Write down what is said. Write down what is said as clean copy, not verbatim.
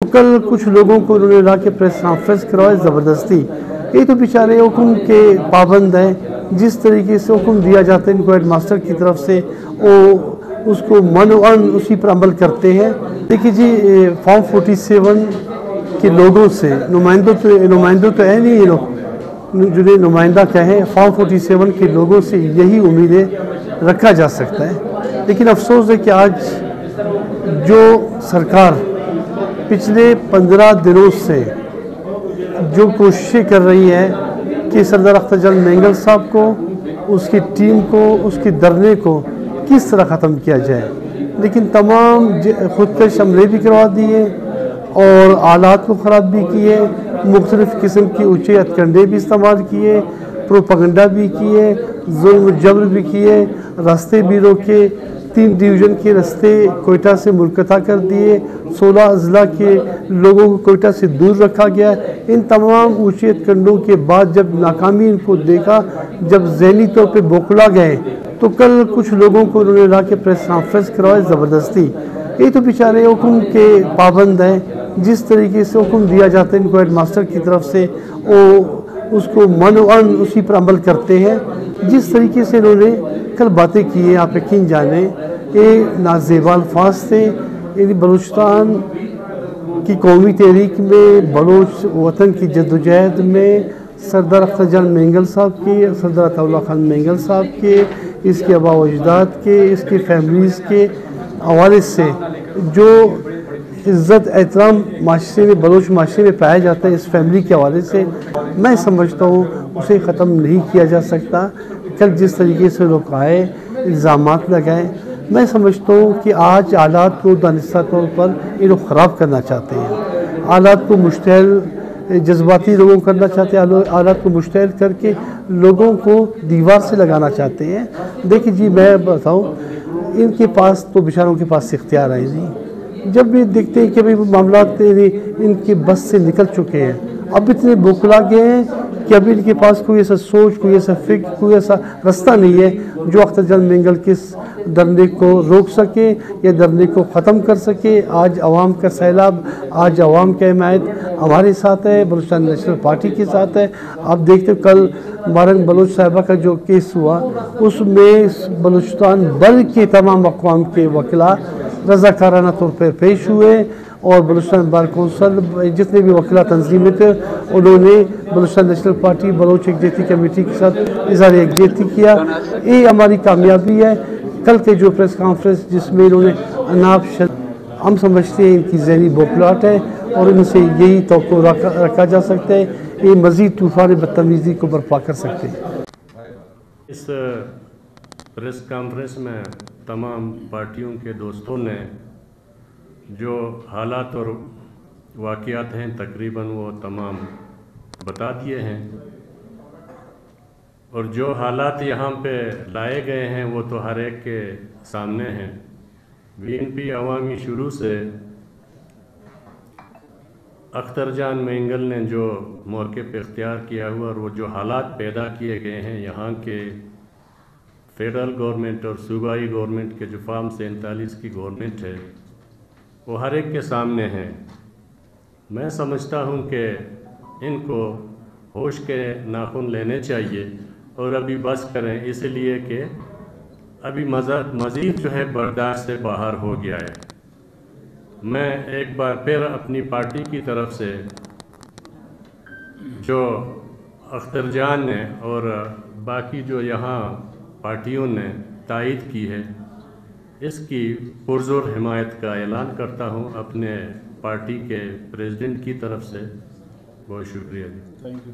कल कुछ लोगों को उन्होंने ला के प्रेस कॉन्फ्रेंस करवाए ज़बरदस्ती। ये तो बेचारे हुक्म के पाबंद हैं, जिस तरीके से हुक्म दिया जाता है इनको हेडमास्टर की तरफ से वो उसको मनोअन उसी पर अमल करते हैं। देखिए जी, फॉर्म 47 के लोगों से नुमाइंदों तो है नहीं, ये लोग जिन्हें नुमाइंदा कहें, फॉर्म 47 के लोगों से यही उम्मीदें रखा जा सकता है। लेकिन अफसोस है कि आज जो सरकार पिछले 15 दिनों से जो कोशिशें कर रही है कि सरदार अख्तर जलाल मेंगल साहब को, उसकी टीम को, उसके धरने को किस तरह ख़त्म किया जाए, लेकिन तमाम खुदकश हमले भी करवा दिए और आलात को ख़राब भी किए, मुख्तलिफ़ किस्म की ऊँचे हथकंडे भी इस्तेमाल किए, प्रोपगंडा भी किए, जुल्म जबर भी किए, रास्ते भी रोके, 3 डिवीज़न के रास्ते कोयटा से मुनक़ता कर दिए, 16 अज़ला के लोगों को कोयटा से दूर रखा गया। इन तमाम ऊँचे हथकंडों के बाद जब नाकामी इनको देखा, जब ज़हनी तौर पर बौखला गए, तो कल कुछ लोगों को उन्होंने ला के प्रेस कॉन्फ्रेंस करवाए ज़बरदस्ती। ये तो बेचारे हुक्म के पाबंद हैं, जिस तरीके से हुक्म दिया जाता है इनको हेडमास्टर की तरफ से वो उसको मनोअन उसी पर अमल करते हैं। जिस तरीके से इन्होंने कल बातें की हैं, आप यकीन जाने ये नाज़ेबा अल्फाज थे। यानी बलूचिस्तान की कौमी तहरीक में, बलोच वतन की जद्दोजहद में सरदार अख्तर जलाल मेंगल साहब के, सरदार अताउल्लाह खान मेंगल साहब के, इसके आबा व अजदाद के, इसके फैमिलीज़ के हवाले से जो इज़्ज़त एहतराम माशरे में, बलोच माशरे में पाया जाता है, इस फैमिली के हवाले से मैं समझता हूँ उसे ख़त्म नहीं किया जा सकता। कल जिस तरीके से लोग आए, इल्ज़ामात लगाए, मैं समझता हूँ कि आज हालात को दानिस्ता तौर पर ये लोग ख़राब करना चाहते हैं, हालात को मुश्तइल जज्बाती लोगों करना चाहते हैं, हालात को मुश्तइल करके लोगों को दीवार से लगाना चाहते हैं। देखिए जी, मैं बताऊँ, इनके पास तो बेचारों के पास इख्तियार है नहीं। जब भी देखते हैं कि भाई मामला इनके बस से निकल चुके हैं, अब इतने बौखला गए हैं कि अभी इनके पास कोई ऐसा सोच, कोई ऐसा फिक्र, कोई ऐसा रास्ता नहीं है जो अख्तर जलाल मेंगल के धरने को रोक सके या धरने को ख़त्म कर सके। आज आवाम का सैलाब, आज आवाम की हिमायत हमारे साथ है, बलूचिस्तान नेशनल पार्टी के साथ है। आप देखते हो कल मारंग बलोच साहिबा का जो केस हुआ, उसमें बलूचिस्तान भर के तमाम अक़वाम के वकीला रज़ाकाराना तौर पर पेश हुए और बलूचिस्तान बार कौंसिल जितने भी वकीला तंजीमें थे, उन्होंने बलूचिस्तान नेशनल पार्टी बलोच एकजहती कमेटी के साथ इज़हार एकजहती किया। ये हमारी कामयाबी है। कल के जो प्रेस कॉन्फ्रेंस जिसमें इन्होंने हम समझते हैं इनकी ज़हनी बौखलाहट है और इनसे यही तवक्को रखा जा सकता है, ये मज़ीद तूफ़ान बदतमीज़ी को बर्पा कर सकते हैं। इस प्रेस कॉन्फ्रेंस में तमाम पार्टियों के दोस्तों ने जो हालात और वाक़यात हैं तकरीबन वो तमाम बता दिए हैं, और जो हालात यहाँ पे लाए गए हैं वो तो हर एक के सामने हैं। बीएनपी अवामी शुरू से अख्तर जान मेंगल ने जो मौके पे इख्तियार किया हुआ और वो जो हालात पैदा किए गए हैं यहाँ के फेडरल गवर्नमेंट और सूबाई गवर्नमेंट के जो फॉर्म 47 की गवर्नमेंट है, वो हर एक के सामने हैं। मैं समझता हूँ कि इनको होश के नाखून लेने चाहिए और अभी बस करें, इसलिए कि अभी मज़ीद जो है बर्दाश्त से बाहर हो गया है। मैं एक बार फिर अपनी पार्टी की तरफ से जो अख्तर जान ने और बाकी जो यहाँ पार्टियों ने तायद की है, इसकी पुरज़ोर हिमायत का ऐलान करता हूँ अपने पार्टी के प्रेसिडेंट की तरफ से। बहुत शुक्रिया जी। Thank you.